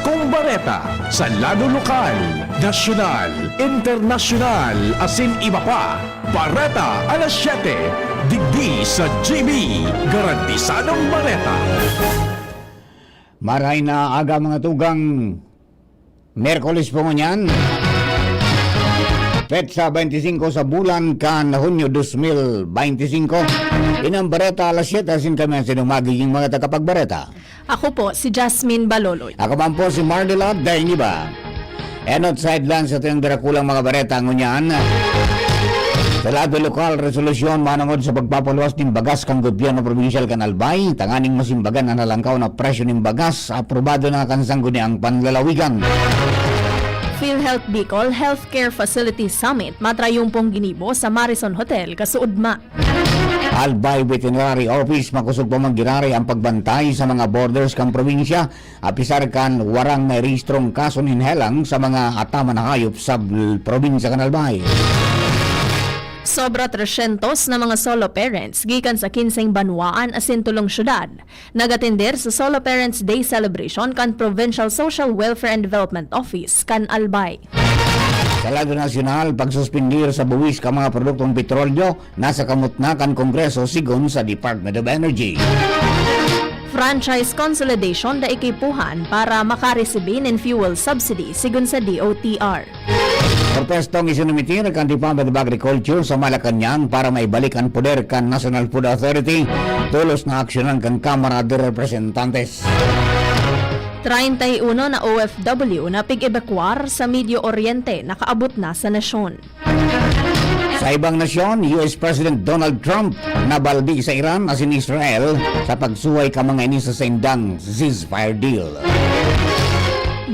sakong bareta sa lado lokal, nasyonal, internasyonal, asin iba pa. Bareta alas 7, digdi sa GB, garantisadong bareta. Maray na aga mga tugang Merkulis po ngunyan. Petsa 25 sa bulan kan Hunyo 2025. Inang bareta alas 7 asin kami ang sinumagiging mga tagapagbareta. Ako po, si Jasmine Baloloy. Ako man po si Mardela Dainiba. Enot sidelines sa tuyang darakulang mga bareta ngunyan. Sa lado lokal, resolusyon manangod sa pagpapaluwas ng bagas kang gobyerno provincial kan Albay, tanganing masimbagan ang nalangkaw na presyo ng bagas, aprobado na kansanggo ni ang panlalawigan. PhilHealth Bicol Healthcare Facility Summit matrayumpong ginibo sa Marison Hotel, Kasuudma. Albay Veterinary Office makusog pa manggirari ang pagbantay sa mga borders kang probinsya, apisar kan warang may rehistrong kaso ninhelang sa mga atama na hayop sa probinsya kan Albay. Sobra 300 na mga solo parents gikan sa 15 banwaan asin tulong syudad nagatender sa Solo Parents Day celebration kan Provincial Social Welfare and Development Office kan Albay. Sa lado nasyonal, pagsuspindir sa buwis ka mga produktong petrolyo nasa kamot na kan Kongreso sigon sa Department of Energy. Franchise consolidation da ikipuhan para makaresibin in fuel subsidy sigon sa DOTR. Protestong isinumitir kan Department of Agriculture sa Malacanang para maibalik ang poder kan National Food Authority, tulos na aksyonan kan Kamara de Representantes. 31 na OFW na pig-evacuar sa Medio Oriente nakaabot na sa nasyon. Sa ibang nasyon, US President Donald Trump nabaldi sa Iran asin Israel sa pagsuway ka mga ini sa sendang ceasefire deal.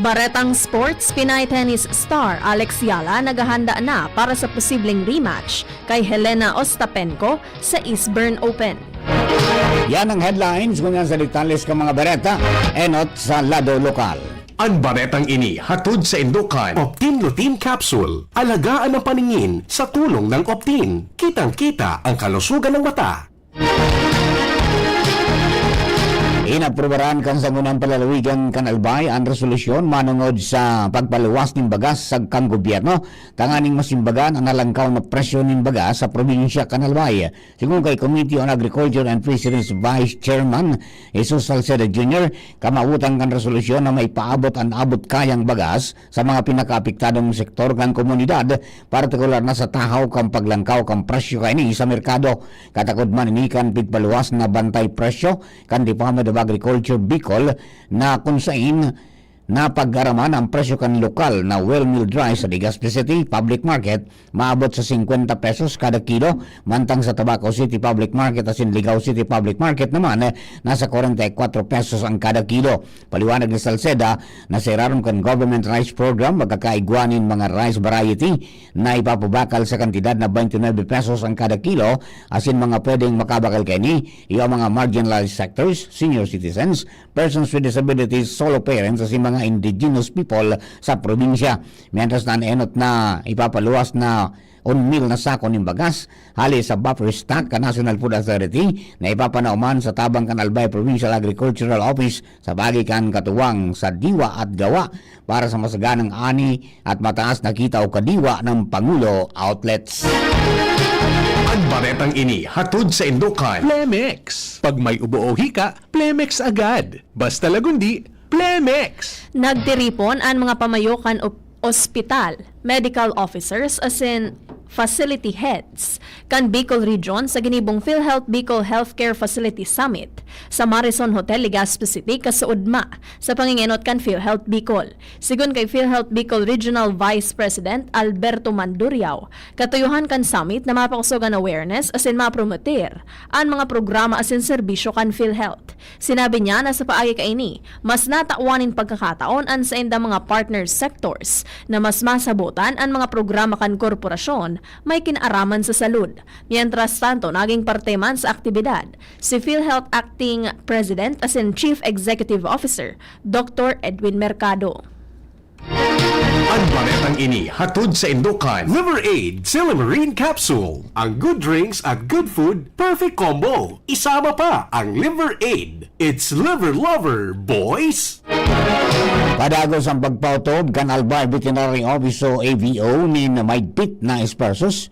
Baretang Sports, Pinay tennis star Alex Yala naghahanda na para sa posibleng rematch kay Helena Ostapenko sa Eastbourne Open. Yan ang headlines ngunyan sa detalles ka mga bareta, enot sa lado lokal. Ang baretang ini hatod sa Indukan. Optin Lutein Capsule. Alagaan ang paningin sa tulong ng Optin. Kitang-kita ang kalusugan ng mata. Inaprobaran kan sa ngunang palalawigan kan Albay ang resolusyon manungod sa pagpaluwas ng bagas sa kang gobyerno, tanganing masimbagan ang nalangkaw na presyo ng bagas sa probinsya kan Albay. Sigun kay Committee on Agriculture and Fisheries Vice Chairman Jesus Salceda Jr., kamautan kan resolusyon na may paabot ang abot kayang bagas sa mga pinakaapektadong sektor kan komunidad, partikular na sa tahaw kang paglangkaw kang presyo kaini sa merkado. Katakod man ini kan pigpaluwas na bantay presyo kan Department of Agriculture Bicol na kung saan napag-araman ang presyo kan lokal na well milled rice sa Legazpi City Public Market maabot sa 50 pesos kada kilo, mantang sa Tabaco City Public Market asin Ligao City Public Market naman nasa 44 pesos ang kada kilo. Paliwanag ni Salceda na sa iraron kan government rice program magkakaigwanin mga rice variety na ipapabakal sa kantidad na 29 pesos ang kada kilo, asin mga pwedeng makabakal kini yung mga marginalized sectors, senior citizens, persons with disabilities, solo parents asin mga indigenous people sa probinsya. Mientras na enot na ipapaluwas na 1,000 na sako ng bagas hali sa buffer stock ka National Food Authority na ipapanauman sa tabang kan Albay Provincial Agricultural Office sa bagay kan katuwang sa diwa at gawa para sa masaganang ani at mataas na kita o kadiwa ng Pangulo outlets. Ang baretang ini hatod sa Indukan. Plemex. Pag may ubo o hika, Plemex agad. Basta lagundi, Plemex. Nagtiripon ang mga pamayokan o ospital, medical officers asin facility heads kan Bicol Region sa ginibong PhilHealth Bicol Healthcare Facility Summit sa Marison Hotel, Legazpi City, Kasuudma sa pangingenot kan PhilHealth Bicol. Sigun kay PhilHealth Bicol Regional Vice President Alberto Manduriao, katuyuhan kan summit na mapakusog ang awareness asin mapromoter ang mga programa asin serbisyo kan PhilHealth. Sinabi niya na sa paagi kaini, mas natauanin pagkakataon an sa inda mga partner sectors na mas masabutan ang mga programa kan korporasyon may kinaraman sa salud. Mientras tanto, naging parte man sa aktibidad si PhilHealth Acting President asin Chief Executive Officer Dr. Edwin Mercado. Ang baretang ini hatod sa Indukan. Liver Aid Silimarine Capsule. Ang good drinks at good food, perfect combo. Isama pa ang Liver Aid. It's liver lover, boys! Padagos ang pagpautob kan Albay Veterinary Office o AVO ni maigpit na espersos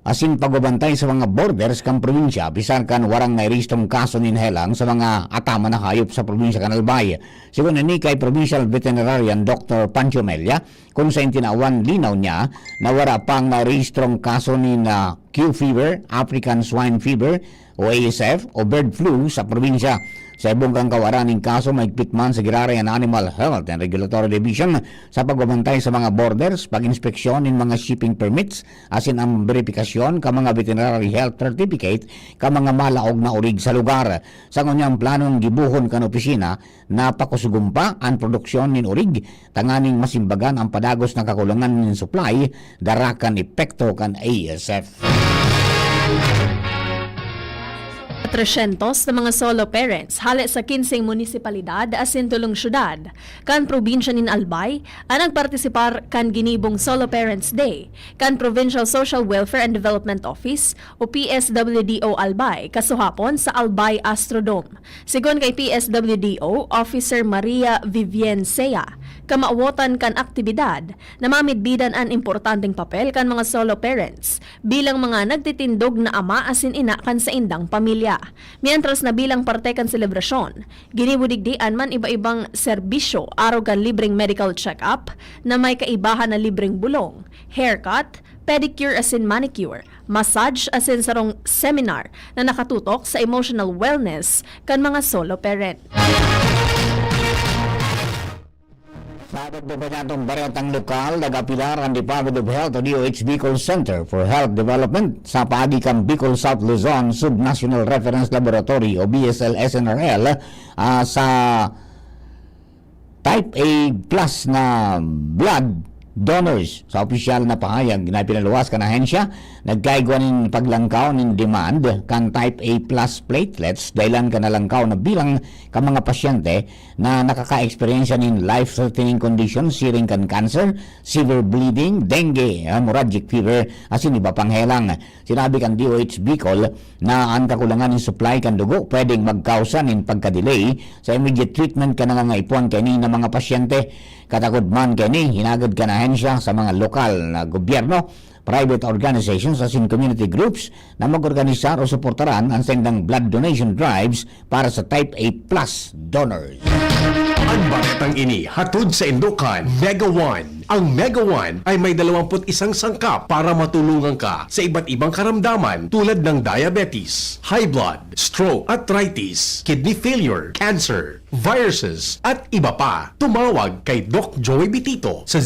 asin pagbabantay sa mga borders kan probinsya bisan kan warang nairistong kaso ninhelang sa mga atama na hayop sa probinsya kan Albay. Sigun ni kay Provincial Veterinarian Dr. Pancho Melia kung sa intinawan linaw niya na wala pang nairistong kaso ni na Q fever, African swine fever o ASF o bird flu sa probinsya. Sa ibong kang kawaraning kaso, maigpit man sa Girari and Animal Health and Regulatory Division sa pagbabantay sa mga borders, pag-inspeksyon ng mga shipping permits, asin ang verifikasyon ka mga veterinary health certificate ka mga malaog na urig sa lugar. Sa kanyang planong gibuhon kan opisina na pakusugumpa ang produksyon nin urig, tanganing masimbagan ang padagos na kakulangan nin supply, darakan epekto kan ASF. 300 na mga solo parents hali sa 15 munisipalidad asin tulong syudad kan probinsya nin Albay ang nagpartisipar kan ginibong Solo Parents Day kan Provincial Social Welfare and Development Office o PSWDO Albay kasuhapon sa Albay Astrodome. Sigon kay PSWDO Officer Maria Vivienne Sea, kamaawotan kan aktibidad na mamidbidan ang importanteng papel kan mga solo parents bilang mga nagtitindog na ama asin ina kan sa indang pamilya. Mientras na bilang parte kan selebrasyon, ginibudigdian man iba-ibang serbisyo araw kan libreng medical check-up na may kaibahan na libreng bulong, haircut, pedicure asin manicure, massage asin sarong seminar na nakatutok sa emotional wellness kan mga solo parent. Sa pagpapanatong baretang lokal, nagapilar ang Department of Health o DOH Bicol Center for Health Development sa paagi kang Bicol South Luzon Subnational Reference Laboratory o BSL-SNRL sa Type A plus na blood donors. Sa opisyal na pahayag na pinaluwas kan ahensya, nagkaigwa nin paglangkaw nin demand kan type A plus platelets dahilan ka nalangkaw na bilang ka mga pasyente na nakaka-experiensya nin life-threatening conditions siring kan cancer, severe bleeding, dengue, hemorrhagic fever, asin iba pang helang. Sinabi kan DOH Bicol na ang kakulangan nin supply kan dugo pwedeng magkausa nin pagka-delay sa immediate treatment ka nangangaipuan kani ng mga pasyente. Katakod man kani, hinagad ka na ahensya sa mga lokal na gobyerno, private organizations asin community groups na mag-organisar o suportaran ang sendang blood donation drives para sa type A plus donors. Ang baretang ini hatod sa Indukan Mega One. Ang Mega One ay may 21 sangkap para matulungan ka sa iba't ibang karamdaman tulad ng diabetes, high blood, stroke, arthritis, kidney failure, cancer, viruses, at iba pa. Tumawag kay Doc Joey Bitito sa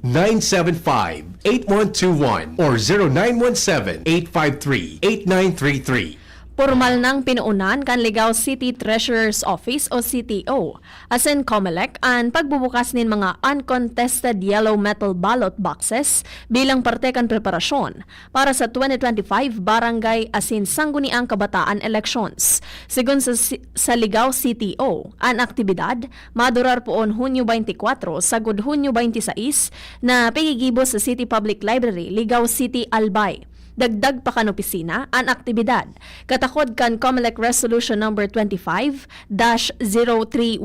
0998-975-8121 or 0917-853-8933. Formal nang pinuunan kan Ligao City Treasurer's Office o CTO asin COMELEC ang pagbubukas nin mga uncontested yellow metal ballot boxes bilang parte kan preparasyon para sa 2025 barangay asin sangguniang kabataan elections. Sigun sa Ligao CTO, ang aktibidad madurar poon Hunyo 24 sagud Hunyo 26 na pigigibo sa City Public Library, Ligao City, Albay. Dagdag pa kan opisina ang aktibidad. Katakod kan COMELEC Resolution number 25-0314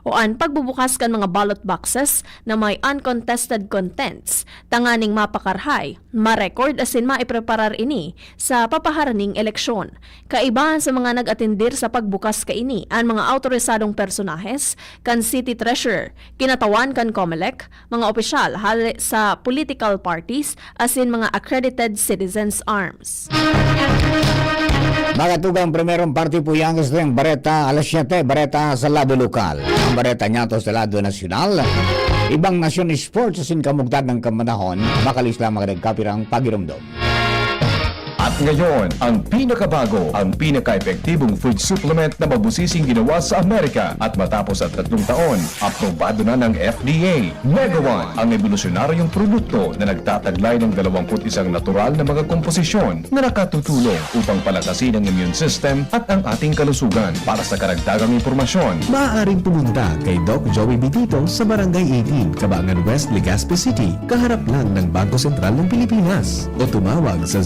o ang pagbubukas kan mga ballot boxes na may uncontested contents tanganing mapakarhay, ma-record asin maipreparar ini sa papaharaning eleksyon. Kaibahan sa mga nag-atendir sa pagbukas ka ini ang mga autorisadong personahes kan City Treasurer, kinatawan kan COMELEC, mga opisyal hali sa political parties asin mga accredited citizens arms. Magatugang primerong party po yang ng Bareta alas 7, Bareta sa lado lokal. Ang Bareta niya to sa lado nasyonal. Ibang nasyon sports asin kamugtad ng kamanahon, makalis lang mga nagkapirang pagirumdom. At ngayon, ang pinakabago, ang pinaka-epektibong food supplement na mabusising ginawa sa Amerika at matapos at 3 taon, aprobado na ng FDA. Mega One, ang evolusyonaryong produkto na nagtataglay ng 21 natural na mga komposisyon na nakatutulong upang palakasin ang immune system at ang ating kalusugan. Para sa karagdagang impormasyon, maaaring pumunta kay Doc Joey Bitito sa Barangay 18, Cabangan West, Legazpi City, kaharap lang ng Bangko Sentral ng Pilipinas o tumawag sa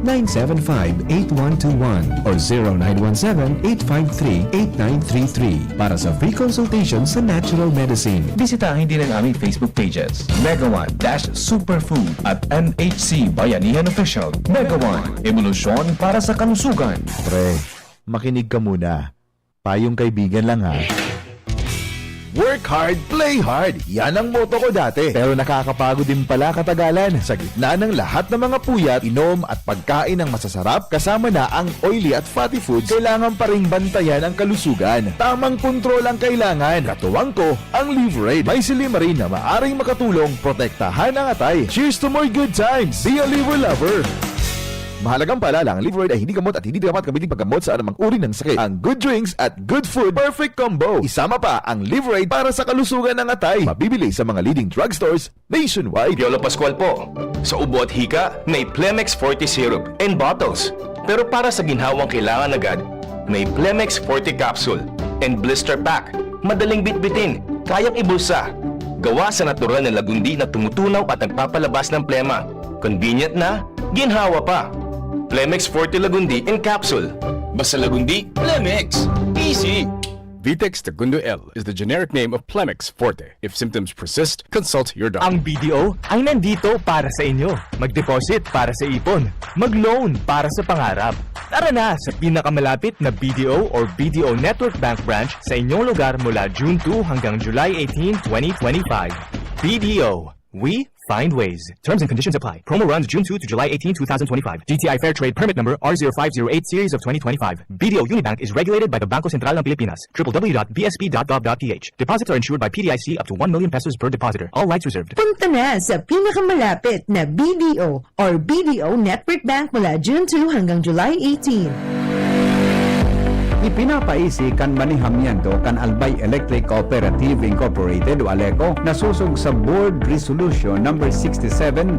0917-815-8121 or 0917-853-8933 para sa free consultation sa natural medicine. Bisitahin din ang aming Facebook pages, Mega One Superfood at MHC Bayanihan Official. Mega One, Evolusyon para sa kalusugan. Pre, makinig ka muna. Payong kaibigan lang ha. Work hard, play hard. Yan ang motto ko dati. Pero nakakapagod din pala katagalan. Sa gitna ng lahat ng mga puyat, inom at pagkain ng masasarap, kasama na ang oily at fatty foods, kailangan pa ring bantayan ang kalusugan. Tamang kontrol ang kailangan. Katuwang ko, ang Liverade. May silimarin na maaring makatulong protektahan ang atay. Cheers to more good times. Be a liver lover. Mahalagang paalala, ang Liverade ay hindi gamot at hindi dapat gamitin paggamot sa anumang uri ng sakit. Ang good drinks at good food, perfect combo. Isama pa ang Liverade para sa kalusugan ng atay. Mabibili sa mga leading drugstores nationwide. Piolo Pascual po. Sa ubo at hika, may Plemex Forte Syrup and bottles. Pero para sa ginhawang kailangan agad, may Plemex Forte Capsule and Blister Pack. Madaling bitbitin, kayang ibulsa. Gawa sa natural na lagundi na tumutunaw at nagpapalabas ng plema. Convenient na, ginhawa pa. Plemex Forte Lagundi in Capsule. Basta Lagundi, Plemex. Easy! Vitex Segundo L is the generic name of Plemex Forte. If symptoms persist, consult your doctor. Ang BDO ay nandito para sa inyo. Mag-deposit para sa ipon. Mag-loan para sa pangarap. Tara na sa pinakamalapit na BDO or BDO Network Bank branch sa inyong lugar mula June 2 hanggang July 18, 2025. BDO. We find ways. Terms and conditions apply. Promo runs June 2 to July 18, 2025. GTI Fair Trade Permit Number R0508 Series of 2025. BDO Unibank is regulated by the Bangko Sentral ng Pilipinas. www.bsp.gov.ph. Deposits are insured by PDIC up to 1 million pesos per depositor. All rights reserved. Punta na sa pinakamalapit na BDO or BDO Network Bank mula June 2 hanggang July 18. Ipinapaisi kan manihamiento kan Albay Electric Cooperative Incorporated o ALECO na susog sa Board Resolution number 67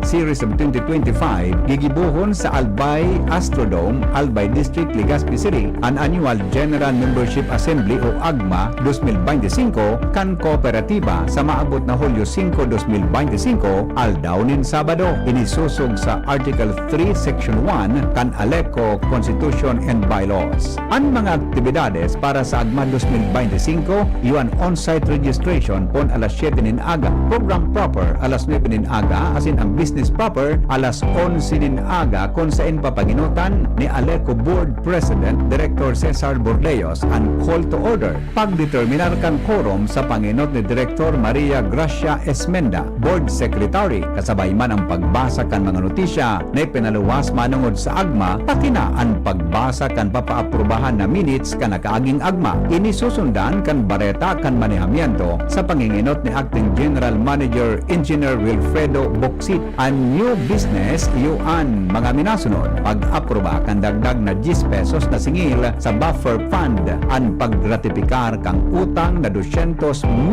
Series of 2025 gigibuhon sa Albay Astrodome, Albay District, Legazpi City an Annual General Membership Assembly o AGMA 2025 kan kooperatiba sa maabot na Hulyo 5, 2025 aldawnin Sabado. Inisusog sa Article 3 Section 1 kan ALECO Constitution and Bylaws. Ang mga aktibidades para sa AGMA 2025, iwan on-site registration pon alas 7 nin aga, program proper alas 9 nin aga, asin ang business proper alas 11 nin aga kung saan papaginutan ni ALECO Board President Director Cesar Borleos ang call to order. Pagdeterminar kan quorum sa panginot ni Director Maria Gracia Esmenda, Board Secretary, kasabay man ang pagbasa kan mga notisya na ipinaluwas manungod sa AGMA, pati na ang pagbasa kan papaaprubahan na minutes kan nakaaging AGMA. Inisusundan kan bareta kan manihamiento sa panginginot ni Acting General Manager Engineer Wilfredo Boxit. Ang new business iuan mga minasunod pag-aproba kan dagdag na 10 pesos na singil sa buffer fund ang pagratipikar kang utang na 200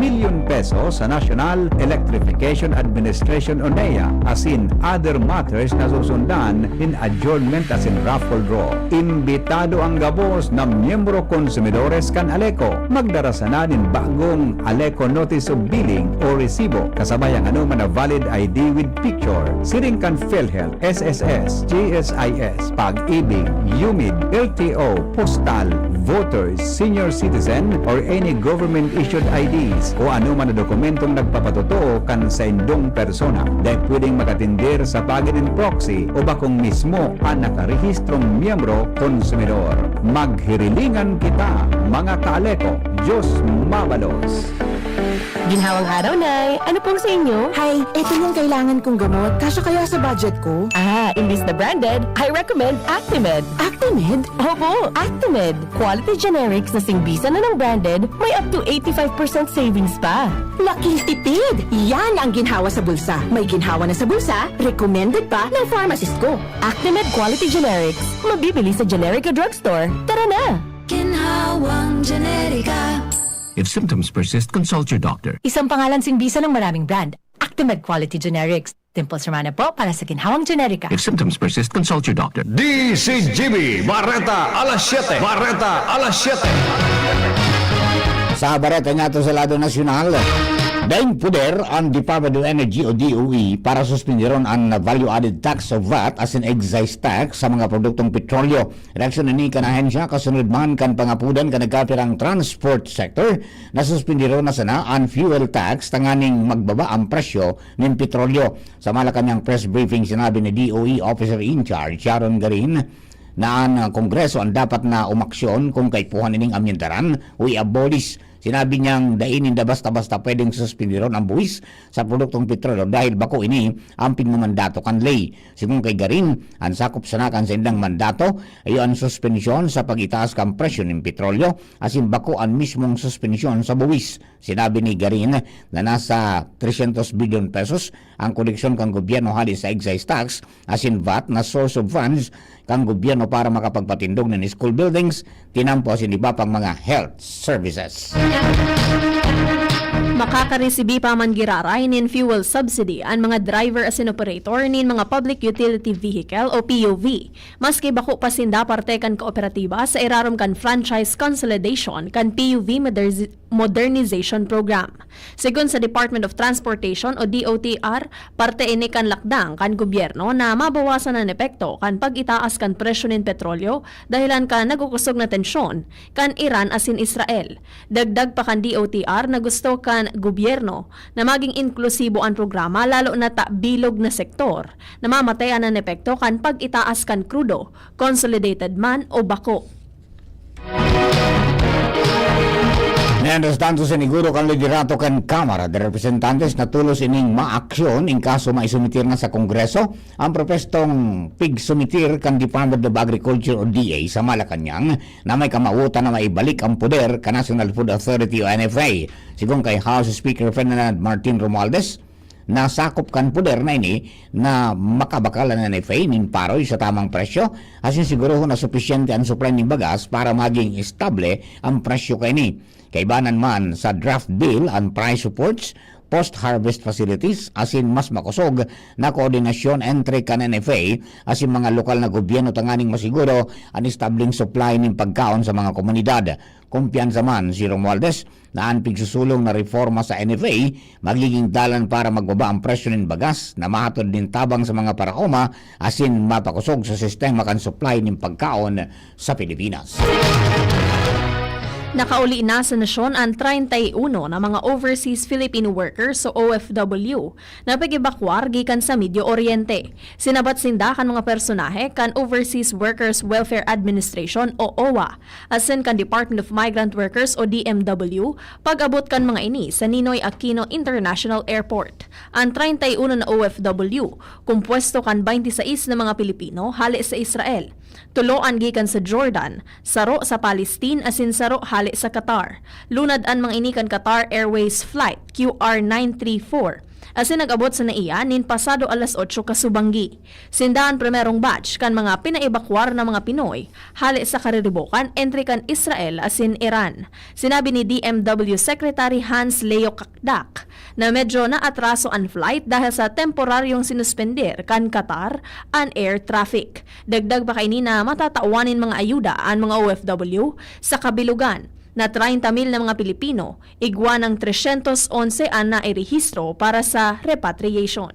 million pesos sa National Electrification Administration o NEA asin other matters na susundan in adjournment asin raffle draw. Imbitado ang gabos na miyembro konsumidores kan ALECO magdarasana din bagong ALECO Notice of Billing o resibo kasabay ang anuman na valid ID with picture. Siring kan PhilHealth, SSS, GSIS, Pag-ibig, UMID, LTO, Postal, Voters, Senior Citizen or any government-issued IDs o anuman na dokumentong nagpapatotoo kan sa indong persona. Dahil pwedeng makatindir sa paginin proxy o bakong mismo ang nakarehistrong miyembro konsumidor. Maghirilingan kita, mga ka-ALECO. Diyos mabalos. Ginhawang araw, Nay. Ano pong sa inyo? Hi, ito yung kailangan kong gamot. Kasya kaya sa budget ko? Imbis na branded, I recommend Actimed. Actimed? Opo, Actimed. Quality generics na singbisa na ng branded, may up to 85% savings pa. Laking tipid! Yan ang ginhawa sa bulsa. May ginhawa na sa bulsa, recommended pa ng pharmacist ko. Actimed Quality Generics. Mabibili sa Generica Drugstore. Tara na! Ginhawang generika. If symptoms persist, consult your doctor. Isang pangalan singbisa ng maraming brand. Actimed Quality Generics. Dimples Romana po para sa ginhawang generika. If symptoms persist, consult your doctor. DCGB, Barreta, alas 7. Barreta, alas 7. Sa bareta nga to sa lado nasyonal, Daing puder ang Department of Energy o DOE para suspindiron ang value-added tax o VAT as in excise tax sa mga produktong petrolyo. Reaksyon ni kan ahensya kasunod man kan pangapudan kan nagkapirang transport sector na suspindiron na sana ang fuel tax tanganing magbaba ang presyo ng petrolyo. Sa Malacanang press briefing sinabi ni DOE Officer in Charge Sharon Garin na ang Kongreso ang dapat na umaksyon kung kaipuhan ining amyendaran o i-abolish. Sinabi niyang dainin na basta-basta pwedeng suspindiron ang buwis sa produktong petrolyo dahil bako ini ang pinmamandato kan ley. Sigung kay Garin, ang sakop sa nakan sa indang mandato ay ang suspensyon sa pag-itaas kan presyo ng petrolyo asin bako ang mismong suspensyon sa buwis. Sinabi ni Garin na nasa 300 billion pesos ang koleksyon kang gobyerno halis sa excise tax asin VAT na source of funds kang gobyerno para makapagpatindog ng school buildings, tinampo asin iba pang mga health services. Makakaresibi pa man giraray nin fuel subsidy ang mga driver asin operator nin mga public utility vehicle o PUV. Maski bako pasinda parte kan kooperatiba sa irarom kan franchise consolidation kan PUV modernization program. Sigon sa Department of Transportation o DOTR, parte ini kan lakdang kan gobyerno na mabawasan ang epekto kan pag-itaas kan presyo nin petrolyo dahilan kan nagukusog na tensyon kan Iran asin Israel. Dagdag pa kan DOTR na gusto kan gobyerno na maging inklusibo ang programa lalo na bilog na sektor na mamatayan ang epekto kan pag-itaas kan krudo, consolidated man o bako. Niandas tanto siniguro kan liderato kan Kamara de Representantes na tulos ining maaksyon in kaso maisumitir na sa Kongreso ang propestong pigsumitir kan Department of Agriculture o DA sa Malacanang na may kamautan na maibalik ang poder ka National Food Authority o NFA. Sigong kay House Speaker Ferdinand Martin Romualdez, nasakop kan poder na ini na makabakalan ng NFA nin paroy sa tamang presyo asin siguro na sufisyente ang supply ng bagas para maging estable ang presyo kay ni. Kaibanan man sa draft bill ang price supports, post-harvest facilities asin mas makusog na koordinasyon entre kan NFA asin mga lokal na gobyerno tanganing masiguro ang establing supply ng pagkaon sa mga komunidad. Kumpiyansa man si Romualdez na ang pigsusulong na reforma sa NFA magiging dalan para magbaba ang presyo ng bagas na mahatod din tabang sa mga parakoma asin mapakusog sa sistema kan supply ng pagkaon sa Pilipinas. Nakauli na sa nasyon ang 31 na mga overseas Filipino workers o OFW na pagibakwar gikan sa Medio Oriente. Sinabat sinda kan mga personahe kan Overseas Workers Welfare Administration o OWA asin kan Department of Migrant Workers o DMW pag-abot kan mga ini sa Ninoy Aquino International Airport. Ang 31 na OFW kumpuesto kan 26 na mga Pilipino hali sa Israel. Tuloan gikan sa Jordan, saro sa Palestine asin saro hali sa Qatar. Lunad ang mga inikan Qatar Airways flight QR934. Asin nag-abot sa naiya nin pasado alas 8 kasubanggi. Sindaan primerong batch kan mga pinaibakwar na mga Pinoy hali sa kariribokan entry kan Israel asin Iran. Sinabi ni DMW Secretary Hans Leo Kakdak na medyo naatraso ang flight dahil sa temporaryong sinuspender kan Qatar ang air traffic. Dagdag pa kaini na matatawanin mga ayuda ang mga OFW sa kabilugan na 30,000 na mga Pilipino, igwa ng 311 ang nairehistro para sa repatriation.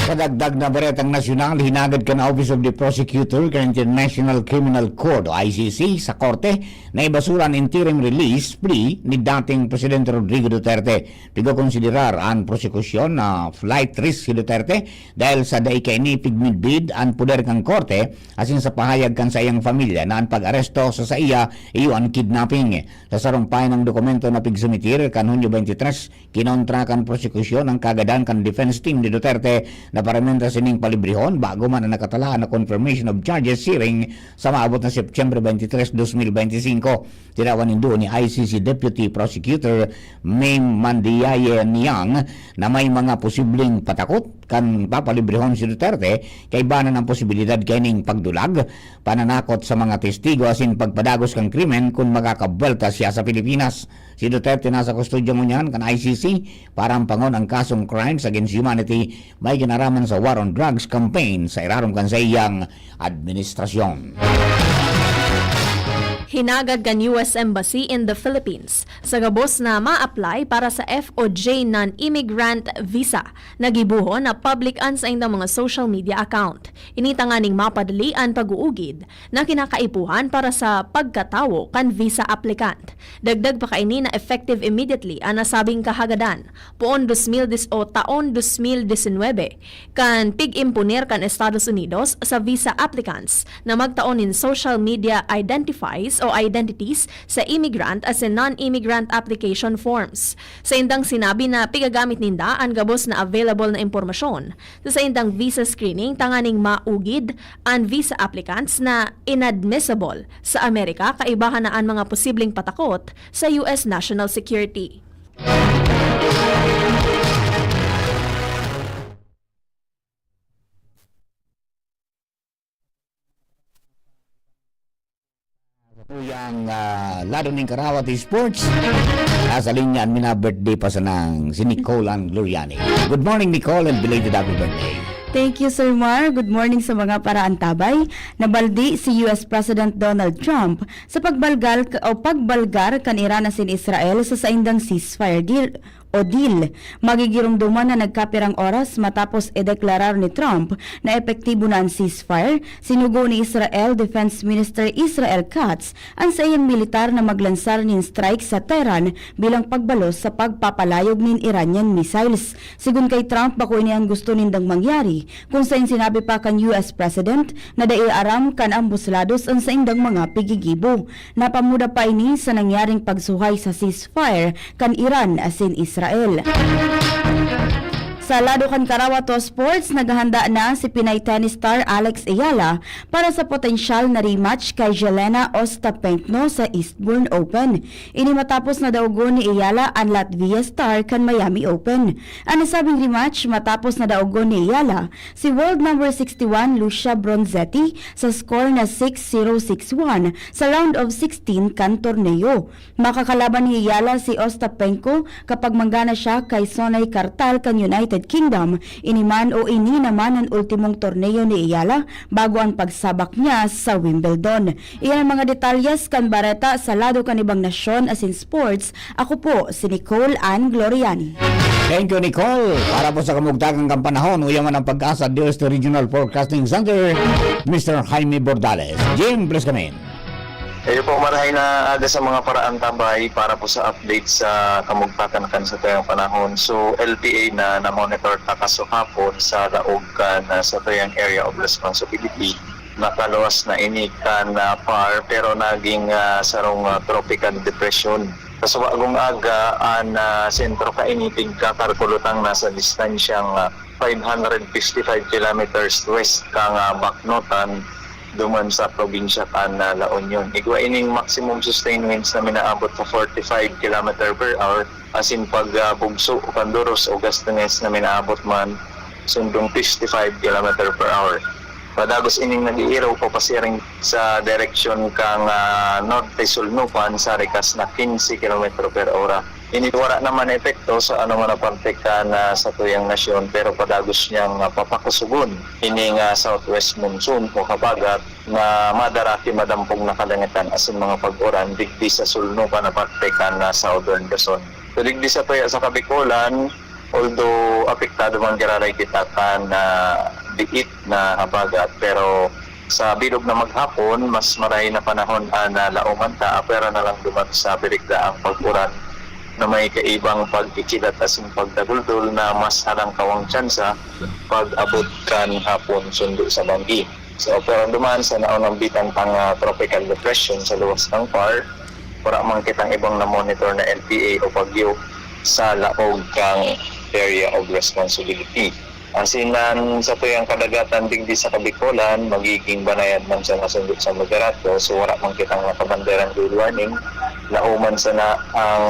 Kadagdag na baretang nasyonal, hinagad ka na Office of the Prosecutor ka International Criminal Court o ICC sa korte na ibasuran interim release plea ni dating Presidente Rodrigo Duterte. Pigo konsiderar ang prosekusyon na flight risk si Duterte dahil sa daikay ni pigmidbid ang poder kang korte asin sa pahayag kan sa iyang pamilya na ang pag-aresto sa iya iyo ang kidnapping. Sa sarumpay ng dokumento na pigsumitir kan Hunyo 23, kinontra kan prosekusyon ang kagadan kan defense team ni Duterte na paramenta sining palibrihon bago man ang nakatalaan na confirmation of charges hearing sa maabot na September 23, 2025. Tirawan nindo ni ICC Deputy Prosecutor Mame Mandiaye Niang na may mga posibleng patakot kan papalibrihon si Duterte kay banan ang posibilidad kaining pagdulag, pananakot sa mga testigo asin pagpadagos kang krimen kung makakabwelta siya sa Pilipinas. Si Duterte nasa kustodya mo niyan kan ICC para ampangon ang kasong crimes against humanity may ginaraman sa War on Drugs campaign sa irarom kan sa iyang administrasyon. Hinagad kan US Embassy in the Philippines sa gabos na ma-apply para sa FOJ non-immigrant visa na gibuhon na publican sa indang mga social media account. Initanganing mapadalian pag-uugid na kinakaipuhan para sa pagkatawo kan visa applicant. Dagdag pa kaini na effective immediately ang nasabing kahagadan poon 2010 o taon 2019 kan pig-imponer kan Estados Unidos sa visa applicants na magtaon in social media identifies o identities sa immigrant as in non-immigrant application forms. Sa indang sinabi na pigagamit ninda ang gabos na available na impormasyon sa indang visa screening tanganing maugid ang visa applicants na inadmissible sa Amerika kaibahan na ang mga posibleng patakot sa US national security. Yang lado ng Karawati Sports. Nasa linya ang mina-birthday pa sa nang si Nicole Ann Gloriani. Good morning, Nicole, and belated happy birthday. Thank you, Sir Mar. Good morning sa mga paraantabay. Nabaldi si US President Donald Trump sa pagbalgar kan Iran asin Israel sa saindang ceasefire deal. Magigirumduman na nagkapirang oras matapos ideklarar ni Trump na epektibo na ang ceasefire. Sinugo ni Israel Defense Minister Israel Katz ang sa iyang militar na maglansar nin strike sa Tehran bilang pagbalos sa pagpapalayog nin Iranian missiles. Sigun kay Trump, bako ini ang gusto nindang mangyari kung saan sinabi pa kan US President na daiaram kan ambuslados ang sa indang mga pigigibo. Napamuda pa ini sa nangyaring pagsuhay sa ceasefire kan Iran asin Israel. Sa lado kan Karawato Sports, naghahanda na si Pinay tennis star Alex Ayala para sa potensyal na rematch kay Jelena Ostapenko sa Eastbourne Open. Ini matapos na daugon ni Ayala ang Latvia star kan Miami Open. Ang nasabing rematch matapos na daugon ni Ayala si world number 61 Lucia Bronzetti sa score na 6-0, 6-1 sa round of 16 kan torneo. Makakalaban ni Ayala si Ostapenko kapag manggana siya kay Sonay Kartal kan United Kingdom. Iniman o ini naman ang ultimong torneo ni Ayala bago ang pagsabak niya sa Wimbledon. Iyan ang mga detalyes kan bareta sa lado kan ibang nasyon as in sports. Ako po si Nicole Ann Gloriani. Thank you, Nicole. Para po sa kamugtagang kampanahon, uyaman ang pag-asa Dios Regional Forecasting Center, Mr. Jaime Bordales. Jim, please come in. Kayo po marahay na aga sa mga paraan tabay para po sa update sa kamugtakan kan sa tuyang panahon. So LPA na na-monitor takaso hapon sa laogan sa tuyang area of responsibility. Nakaluwas na inikan na par pero naging sarong tropical depression. Sa agong aga ang sentro kainitig kakarkulutang nasa distansyang 555 kilometers west kang Bacnotan duman sa probinsya kan La Union. Igwa ining maximum sustained winds na minaabot sa 45 km per hour asin pagbugso o Pandoros o Gastones na minaabot man sundong 55 km per hour. Padagos ining nag-iiraw po pasiring sa direksyon kang norte sulnupan sa rekas na 15 km per hora. Iniwara naman epekto sa ano man na parte ka na sa tuyang nasyon pero padagos niyang papakusugon ining southwest monsoon o kabagat na madaraki madampong nakalangitan asin mga pag-uran digdi sa sulnupan na parte ka na southern Luzon. So digdi sa tuya sa Kabikulan, although apektado man giraray kita kan diit na habagat pero sa bilog na maghapon mas maray na panahon na lauman ta pero na lang duman sa birigda ang pag-uran na may kaibang pag-ikilat asin pagdaguldol na mas halang kawang tsansa pag-abot kan hapon sundo sa Banggi. So pero duman sa naunang bitan pang tropical depression sa luwas ng par para man kitang ibang na-monitor na LPA o bagyo sa laog kang area of responsibility. Asinan sa tuyang kadagatan digdi sa Kabikulan, magiging banayad man sa nasundot sa moderato, so wala man kitang nakabanderang dual warning. Lauman sa na ang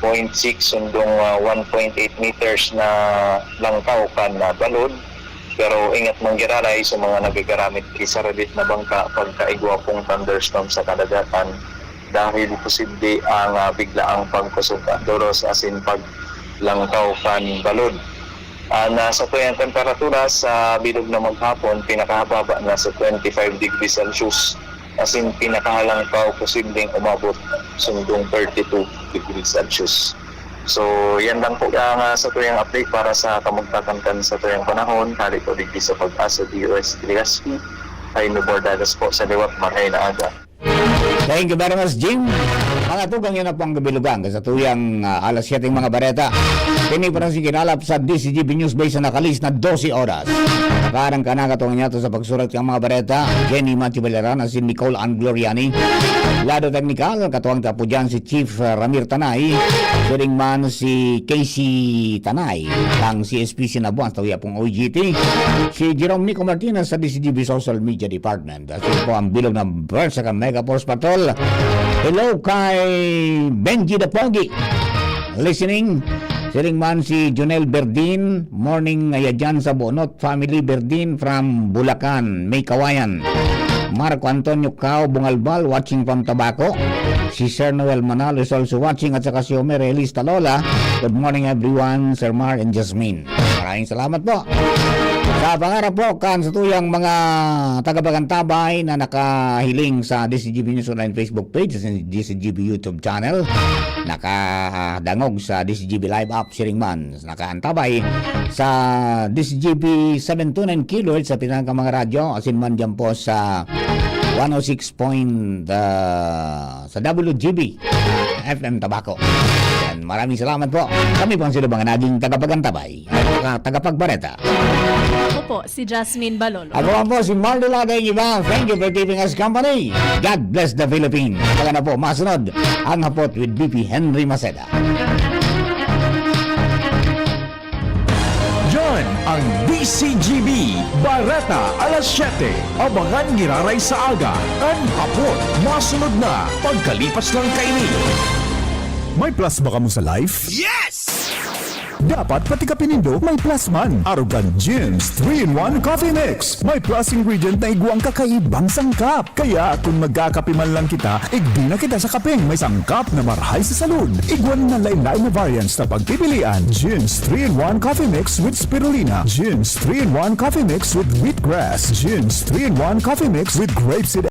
0.6 sundong 1.8 meters na langkaw kan na balod. Pero ingat mong giraray sa mga nagagamit kisaradit na bangka pagkaigwa pong thunderstorm sa kadagatan dahil posible ang biglaang pagkusog doros asin paglangkaw kan balod. Nasa tuyang temperatura sa bilog na maghapon, pinakahababa na sa 25 degrees Celsius as in pinakahalangkaw posibleng umabot sundong 32 degrees Celsius. So yan lang po ang sa tuyang update para sa kamugtakan sa tuyang panahon. Hali po digdi sa Pag-asa DOS Legazpi ay nubordadas po sa liwat maray na aga. Thank you very much, Jim. Mga tugang yun na po ang gabilugang sa tuyang alas 7 mga bareta. Kini pa rin si kinalap sa DCGB News Base na nakalis na 12 oras. Nakarang kanakatungan niya to sa pagsurat ng mga bareta. Jenny Matthew Baleran at si Nicole Ann Gloriani. Lado technical, katuwang tapo dyan si Chief Ramir Tanay. Siring man si Casey Tanay. Ang CSP Sinabuan, tawiya pong OGT. Si Jerome Nico Martinez sa DCGB Social Media Department. At po ang bilog ng Bersa ka Mega Force Patrol. Hello kay Benji the Pogi. Listening. Siring man si Jonel Berdin. Morning dyan sa Bonot Family Berdin from Bulacan, May Kawayan. Marco Antonio Cao Bungalbal watching from Tabaco. Si Sir Noel Manalo is also watching at saka si Omer Elis Talola. Good morning everyone, Sir Mar and Jasmine. Maraming salamat po. Sa pangarap po kan sa tuyang mga tagapagantabay na nakahiling sa DCGB News Online Facebook page sa DCGB YouTube channel, nakadangog sa DCGB Live app Siringman, nakaantabay sa DCGB 729 kHz sa pinaka mga radyo asin man dyan po sa 106 sa WGB FM Tabaco. Yan, maraming salamat po. Kami po ang sila mga naging tagapagantabay at tagapagbareta. Ako po, si Jasmine Balolo. Ako po si Marlola Iba. Thank you for keeping us company. God bless the Philippines. Saka na po, masunod ang hapot with BP Henry Maceda. Yan ang DCGB Bareta alas 7. Abangan giraray sa aga. Ang hapon, masunod na pagkalipas ng kainin. May plus ba ka mo sa life? Yes! Dapat pati ka pinindo, may plus man. Arrogant Gyms 3-in-1 Coffee Mix. May plus ingredient na iguang kakaibang sangkap. Kaya kung magkakape man lang kita, igdi na kita sa kapeng may sangkap na marhay sa salud. Iguan na lain-lain na variants na pagpipilian. Gyms 3-in-1 Coffee Mix with Spirulina. Gyms 3-in-1 Coffee Mix with Wheatgrass. Gyms 3-in-1 Coffee Mix with Grapeseed